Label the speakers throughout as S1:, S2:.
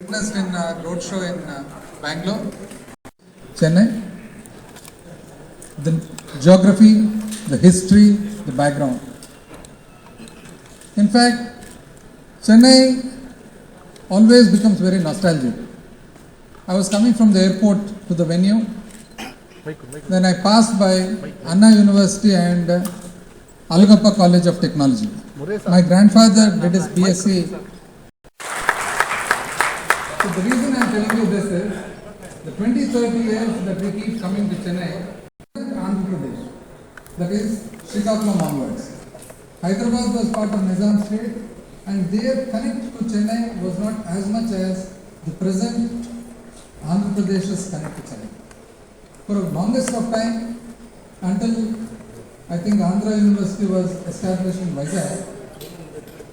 S1: Witnessed in a roadshow in Bangalore, Chennai, the geography, the history, the background. In fact, Chennai always becomes very nostalgic. I was coming from the airport to the venue, then I passed by Anna University and Alagappa College of Technology. My grandfather did his BSc. So the reason I am telling you this is, the 20-30 years that we keep coming to Chennai, Andhra Pradesh, that is Shri onwards. Hyderabad was part of Nizam State, and their connect to Chennai was not as much as the present Andhra Pradesh's connect to Chennai. For the longest of time, until I think Andhra University was established in Vizag,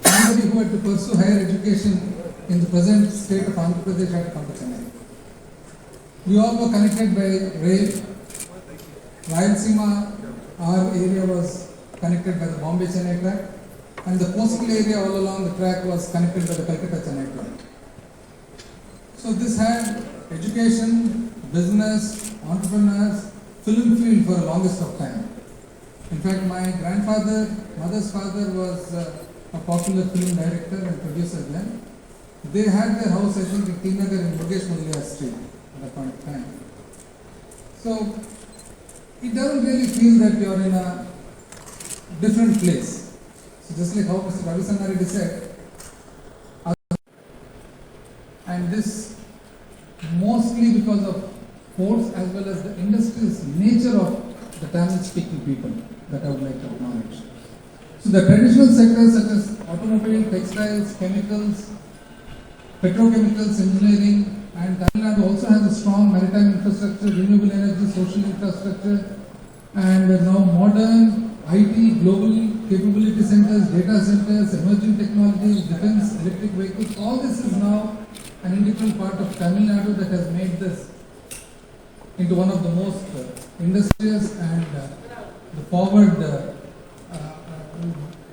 S1: anybody who had to pursue higher education in the present state of Andhra Pradesh had to come to Chennai. We all were connected by rail. Rayalaseema, our area was connected by the Bombay-Chennai track, and the coastal area all along the track was connected by the Calcutta-Chennai track. So this had education, business, entrepreneurs, film field for the longest of time. In fact, my grandfather, mother's father was a popular film director and producer then. They had their house, I think, in Tinagar in Murugesh Mudaliar Street at that point of time. So, it doesn't really feel that you are in a different place. So, just like how Mr. Ravi Sangareddy said, and this mostly because of ports as well as the industrious nature of the Tamil-speaking people that I would like to acknowledge. So, the traditional sectors such as automobile, textiles, chemicals, petrochemicals, engineering, and Tamil Nadu also has a strong maritime infrastructure, renewable energy, social infrastructure, and now modern IT, global capability centers, data centers, emerging technologies, defense, electric vehicles. All this is now an integral part of Tamil Nadu that has made this into one of the most industrious and the forward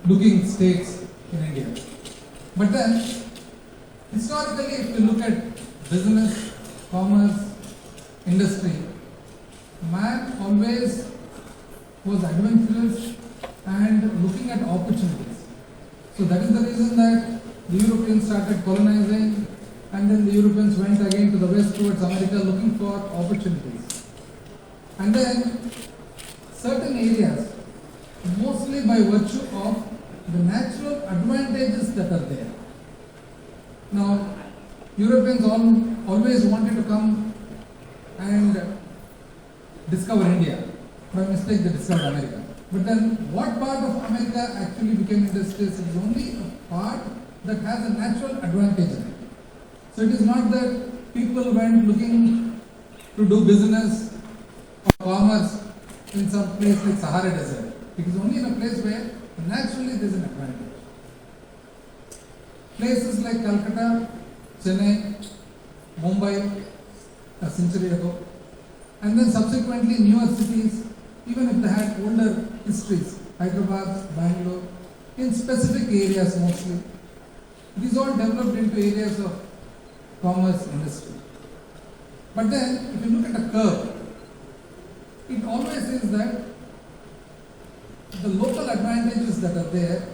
S1: looking states in India. But then, historically, if you look at business, commerce, industry, man always was adventurous and looking at opportunities. So that is the reason that the Europeans started colonizing, and then the Europeans went again to the west towards America looking for opportunities. And then certain areas, mostly by virtue of the natural advantages that are there. Now, Europeans always wanted to come and discover India. By mistake, they discovered America. But then, what part of America actually became industrious? It is only a part that has a natural advantage in it. So, it is not that people went looking to do business or commerce in some place like Sahara Desert. It is only in a place where naturally there is an advantage. Places like Calcutta, Chennai, Mumbai, a century ago, and then subsequently newer cities, even if they had older histories, Hyderabad, Bangalore, in specific areas mostly. These all developed into areas of commerce industry. But then, if you look at a curve, it always is that the local advantages that are there,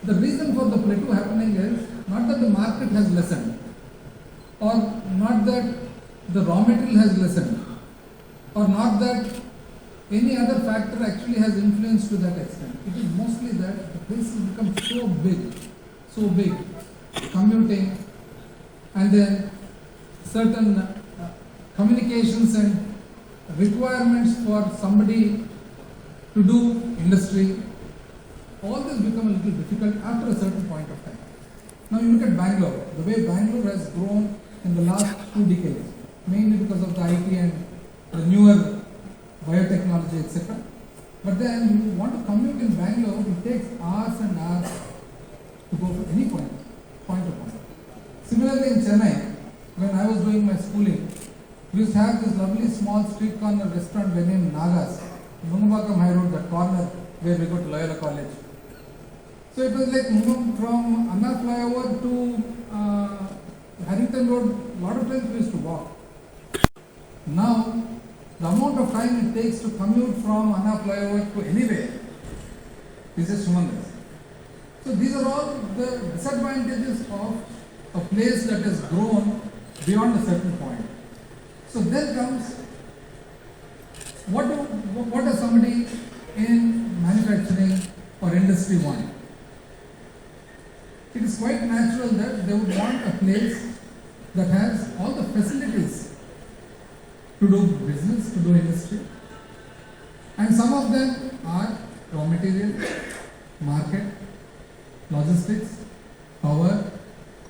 S1: the reason for the plateau happening is not that the market has lessened, or not that the raw material has lessened, or not that any other factor actually has influenced to that extent. It is mostly that the place has become so big, commuting, and then certain communications and requirements for somebody to do industry, all this become a little difficult after a certain point of time. Now you look at Bangalore, the way Bangalore has grown in the last 2 decades, mainly because of the IT and the newer biotechnology, etc. But then you want to commute in Bangalore, it takes hours and hours to go from any point to point. Similarly in Chennai, when I was doing my schooling, we used to have this lovely small street corner restaurant named Nagas, Mungabakam High Road, that corner where we go to Loyola College. So it was like moving from Anna flyover to Hamilton Road, a lot of times we used to walk. Now, the amount of time it takes to commute from Anna flyover to anywhere is just humongous. So these are all the disadvantages of a place that has grown beyond a certain point. So then comes, what does somebody in manufacturing or industry want? It is quite natural that they would want a place that has all the facilities to do business, to do industry. And some of them are raw material, market, logistics, power,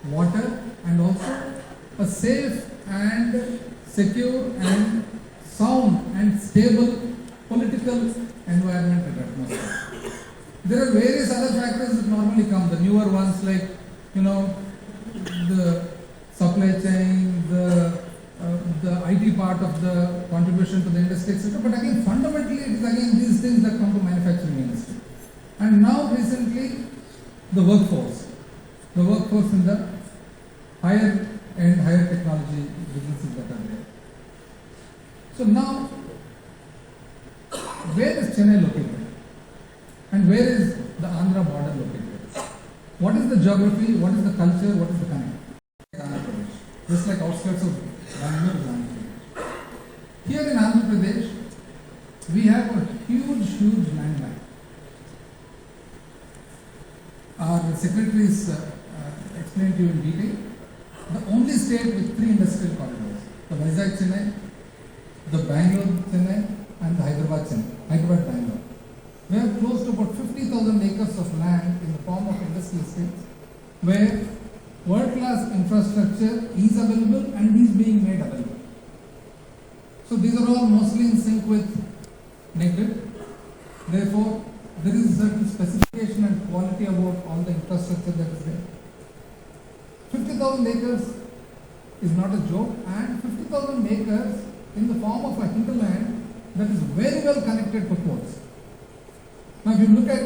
S1: water, and also a safe and secure and sound and stable political environment and atmosphere. There are various other factors that normally come, the newer ones like, the supply chain, the IT part of the contribution to the industry, etc. But again, fundamentally, it is again these things that come to manufacturing industry. And now recently, the workforce in the higher and higher technology businesses that are there. So now, where is Chennai located? And where is the Andhra border located? What is the geography? What is the culture? What is the connect? Andhra Pradesh, just like outskirts of Bangalore is Andhra Pradesh. Here in Andhra Pradesh, we have a huge land bank. Our secretaries explained to you in detail. The only state with 3 industrial corridors: the Vizag Chennai, the Bangalore Chennai, and the Hyderabad Bangalore. We have close to about 50,000 acres of land in the form of industrial estates, where world-class infrastructure is available and is being made available. So these are all mostly in sync with nature. Therefore, there is a certain specification and quality about all the infrastructure that is there. 50,000 acres is not a joke, and 50,000 acres in the form of a hinterland that is very well connected to ports. Now, if you look at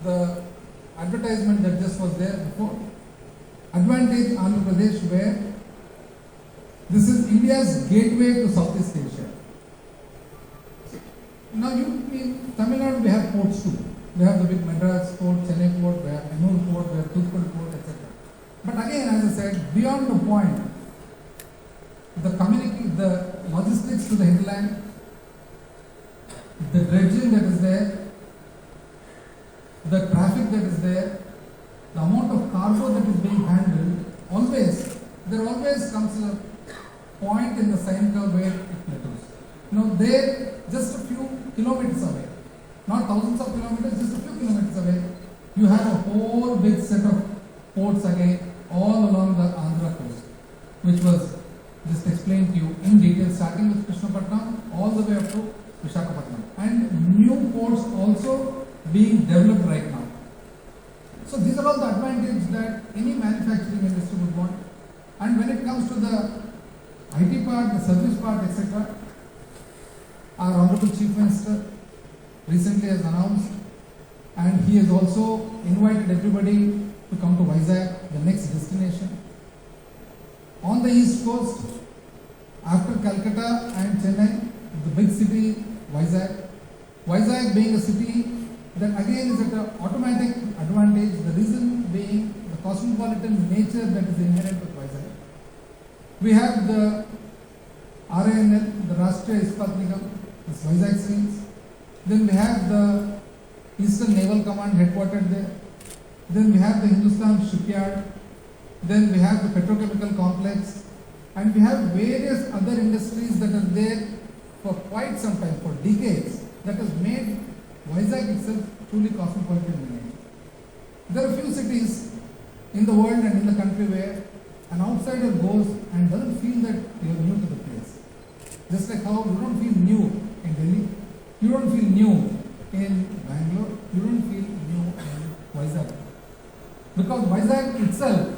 S1: the advertisement that just was there before, Advantage Andhra Pradesh, where this is India's gateway to Southeast Asia. Now, in Tamil Nadu, we have ports too. We have the big Madras port, Chennai port, we have Ennur port, we have Thoothukudi port, etc. But again, as I said, beyond the point, the logistics to the hinterland, the dredging that is there, the traffic that is there, the amount of cargo that is being handled, there always comes a point in the sine curve where it plateaus. There, just a few kilometers away, not thousands of kilometers, just a few kilometers away, you have a whole big set of ports again, all along the Andhra coast, which was just explained to you in detail, starting with Krishnapatnam all the way up to Visakhapatnam, and new ports also being developed right now. So these are all the advantages that any manufacturing industry would want. And when it comes to the IT part, the service part, etc., our Honourable Chief Minister recently has announced, and he has also invited everybody to come to Vizag, the next destination. On the east coast, after Calcutta and Chennai, the big city, Vizag. Vizag being a city that again is at an automatic advantage, the reason being the cosmopolitan nature that is inherent with Vizag. We have the RINL, the Rashtriya Ispat Nigam, this Vizag Springs. Then we have the Eastern Naval Command headquartered there. Then we have the Hindustan Shipyard. Then we have the petrochemical complex. And we have various other industries that are there for quite some time, for decades, that has made Vizag itself truly cosmopolitan in nature. There are few cities in the world and in the country where an outsider goes and doesn't feel that you are new to the place. Just like how you don't feel new in Delhi, you don't feel new in Bangalore, you don't feel new in Vizag. Because Vizag itself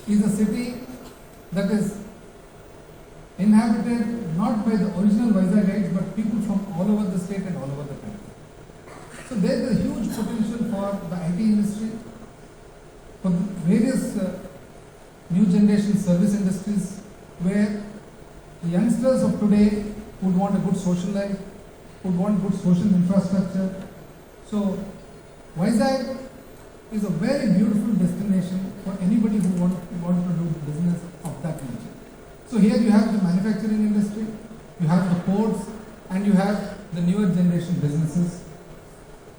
S1: is a city that is inhabited not by the original Vizagites but people from all over the state and all over the country. So there is a huge potential for the IT industry, for various new generation service industries where the youngsters of today would want a good social life, would want good social infrastructure. So Vizag is a very beautiful destination for anybody who want to do business of that nature. So here you have the manufacturing industry, you have the ports, and you have the newer generation businesses.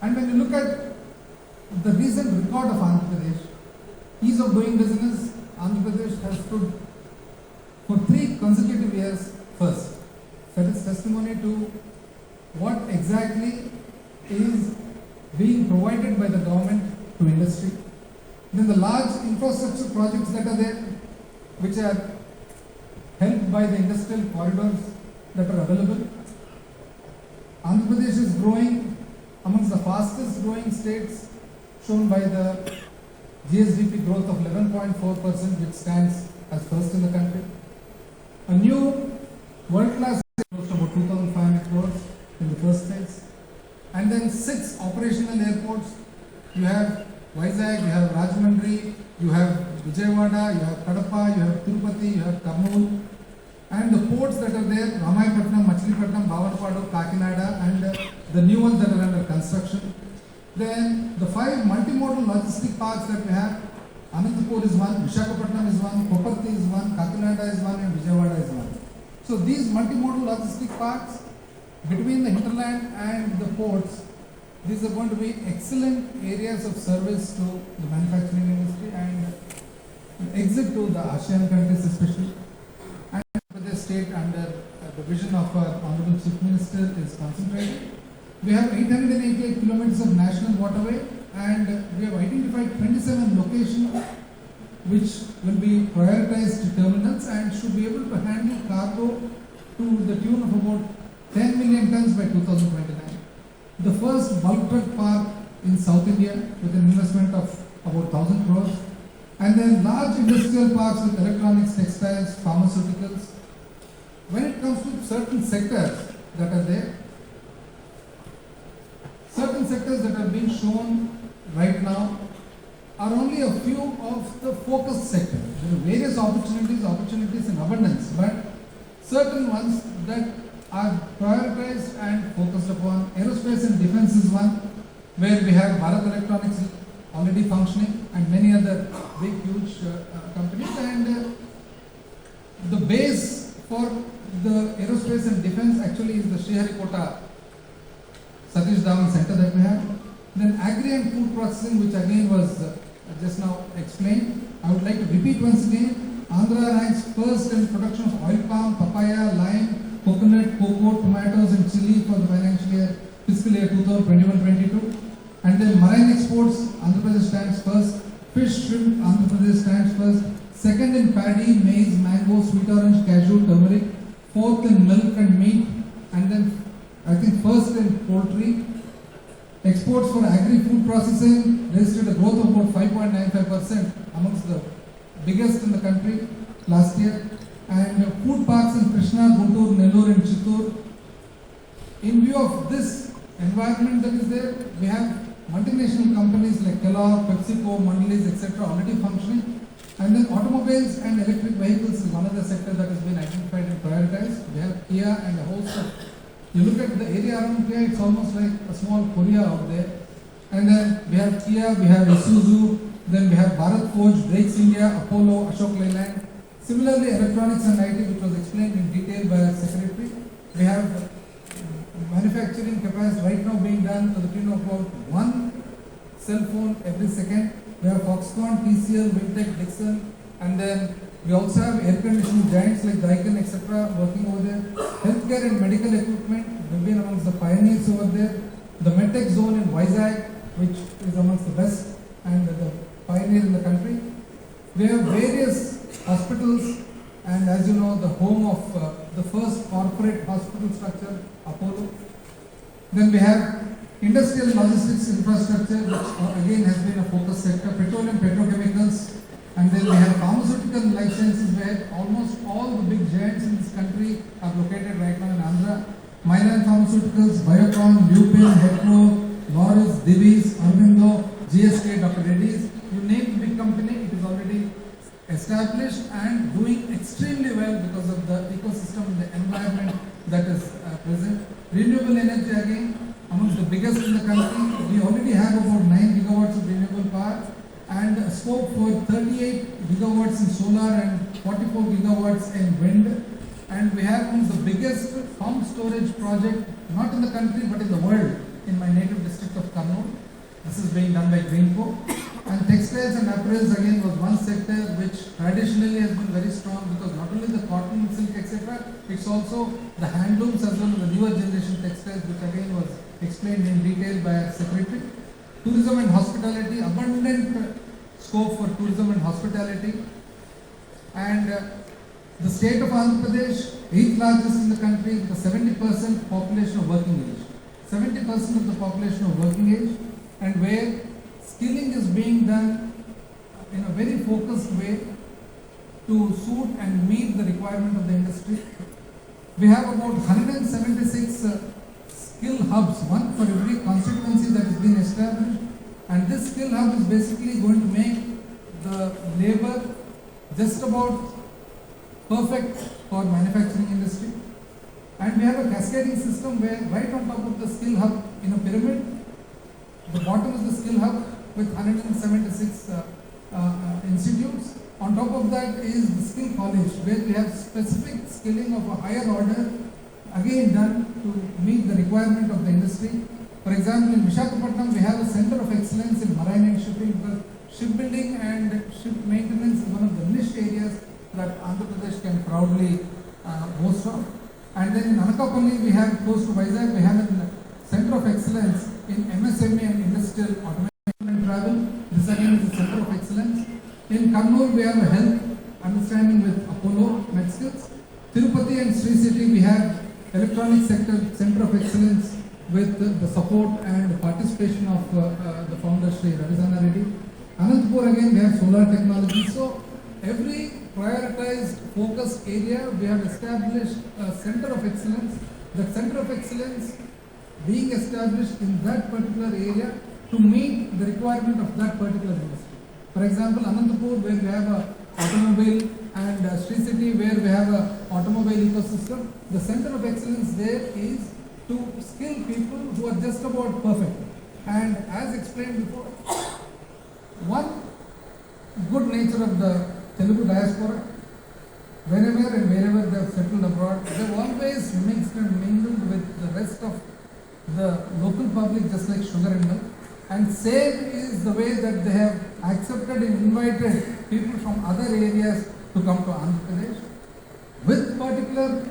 S1: And when you look at the recent record of Andhra Pradesh, ease of doing business, Andhra Pradesh has stood for 3 consecutive years first. That is testimony to what exactly is being provided by the government to industry. Then the large infrastructure projects that are there, which are helped by the industrial corridors that are available. Andhra Pradesh is growing amongst the fastest growing states, shown by the GSDP growth of 11.4%, which stands as first in the country. A new world-class close to about 2,500 crores in the first phase. And then 6 operational airports. You have Vizag, you have Rajahmundry, you have Vijayawada, you have Kadapa, you have Tirupati, you have Kurnool. And the ports that are there, Ramayapatnam, Machilipatnam, Bhavanapadu, Kakinada, and the new ones that are under construction. Then the 5 multimodal logistic parks that we have, Anantapur is one, Visakhapatnam is one, Koparthi is one, Kakinada is one, and Vijayawada is one. So these multimodal logistic parks between the hinterland and the ports, these are going to be excellent areas of service to the manufacturing industry and exit to the ASEAN countries especially. And the state under the vision of our Honourable Chief Minister is concentrated. We have 888 kilometers of national waterway and we have identified 27 locations which will be prioritized terminals and should be able to handle cargo to the tune of about 10 million tons by 2029. The first bulk truck park in South India with an investment of about 1,000 crores. And then large industrial parks with electronics, textiles, pharmaceuticals. When it comes to certain sectors that are there, certain sectors that are being shown right now are only a few of the focused sectors. There are various opportunities in abundance, but certain ones that are prioritized and focused upon. Aerospace and defense is one, where we have Bharat Electronics already functioning and many other big, huge companies. And the base for the aerospace and defense actually is the Sriharikota Satish Dhawan Center that we have. Then agri and food processing, which again was just now explained. I would like to repeat once again, Andhra ranks first in production of oil palm, papaya, lime, coconut, cocoa, tomatoes and chili for the financial year, fiscal year 2021-22. And then marine exports, Andhra Pradesh stands first. Fish, shrimp, Andhra Pradesh stands first. Second in paddy, maize, mango, sweet orange, cashew, turmeric. Fourth in milk and meat. And then I think first in poultry. Exports for agri-food processing registered a growth of about 5.95% amongst the biggest in the country last year. And food parks in Krishna, Guntur, Nellore and Chittur. In view of this environment that is there, we have multinational companies like Kellogg, PepsiCo, Mondelez, etc. already functioning. And then automobiles and electric vehicles is one other sector that has been identified and prioritized. We have Kia and a host of, you look at the area around Kia, it's almost like a small Korea out there. And then we have Kia, we have Isuzu, then we have Bharat Forge, Brakes India, Apollo, Ashok Leyland. Similarly, electronics and IT, which was explained in detail by our secretary. We have manufacturing capacity right now being done to the tune of about 1 cell phone every second. We have Foxconn, TCL, Wintech, Dixon, and then we also have air conditioning giants like Daikin, etc. working over there. Healthcare and medical equipment, we've been amongst the pioneers over there. The MedTech zone in Vizag, which is amongst the best and the pioneer in the country. We have various hospitals, and as you know, the home of the first corporate hospital structure, Apollo. Then we have industrial logistics infrastructure, which again has been a focus sector, petroleum, petrochemicals, and then we have pharmaceutical life sciences, where almost all the big giants in this country are located right now in Andhra. Mylan Pharmaceuticals, Biocon, Lupin, Hetero, Laurus, Divi's, Arvindo, GSK, Dr. Reddy's. You name the big company, it is already established and doing extremely well because of the ecosystem, the environment that is present. Renewable energy again amongst the biggest in the country. We already have about 9 gigawatts of renewable power and a scope for 38 gigawatts in solar and 44 gigawatts in wind. And we have one of the biggest pump storage project, not in the country but in the world, in my native district of Kannur. This is being done by Greenco. And textiles and apparels again was one sector which traditionally has been very strong because not only the cotton, silk, etc., it's also the handlooms as well as the newer generation textiles, which again was explained in detail by our secretary. Tourism and hospitality, abundant scope for tourism and hospitality. And the state of Andhra Pradesh, 8th largest in the country with a 70% population of working age. 70% of the population of working age, and where skilling is being done in a very focused way to suit and meet the requirement of the industry. We have about 176 skill hubs, one for every constituency that has been established, and this skill hub is basically going to make the labor just about perfect for manufacturing industry. And we have a cascading system where right on top of the skill hub in a pyramid, the bottom is the skill hub with 176 institutes. On top of that is the skill college where we have specific skilling of a higher order, again done to meet the requirement of the industry. For example, in Visakhapatnam we have a center of excellence in marine and shipping, because shipbuilding and ship maintenance is one of the niche areas that Andhra Pradesh can proudly boast of. And then in Anakapalli we have, close to Vizag, we have a center of excellence in MSME and industrial automation and travel. This again is a center of excellence. In Kannur we have a health understanding with Apollo MedSkills. Tirupati and Shri city we have electronic sector center of excellence with the support and participation of the founder Shri Reddy. Anantapur again we have solar technology. So every prioritized focused area we have established a center of excellence. The center of excellence being established in that particular area to meet the requirement of that particular industry. For example, Anantapur where we have a automobile, and Shri city where we have a automobile ecosystem. The center of excellence there is to skill people who are just about perfect. And as explained before, one good nature of the Telugu diaspora, whenever and wherever they have settled abroad, they have always mixed and mingled with the rest of the local public just like sugar and milk. And same is the way that they have accepted and invited people from other areas to come to Andhra Pradesh. With particular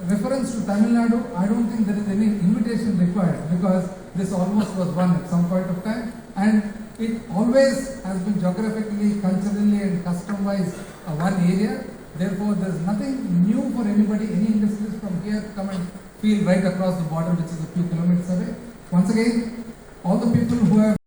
S1: reference to Tamil Nadu, I don't think there is any invitation required because this almost was one at some point of time, and it always has been geographically, culturally and custom-wise one area. Therefore, there is nothing new for anybody, any industries from here to come and feel right across the border, which is a few kilometers away. Once again, all the people who have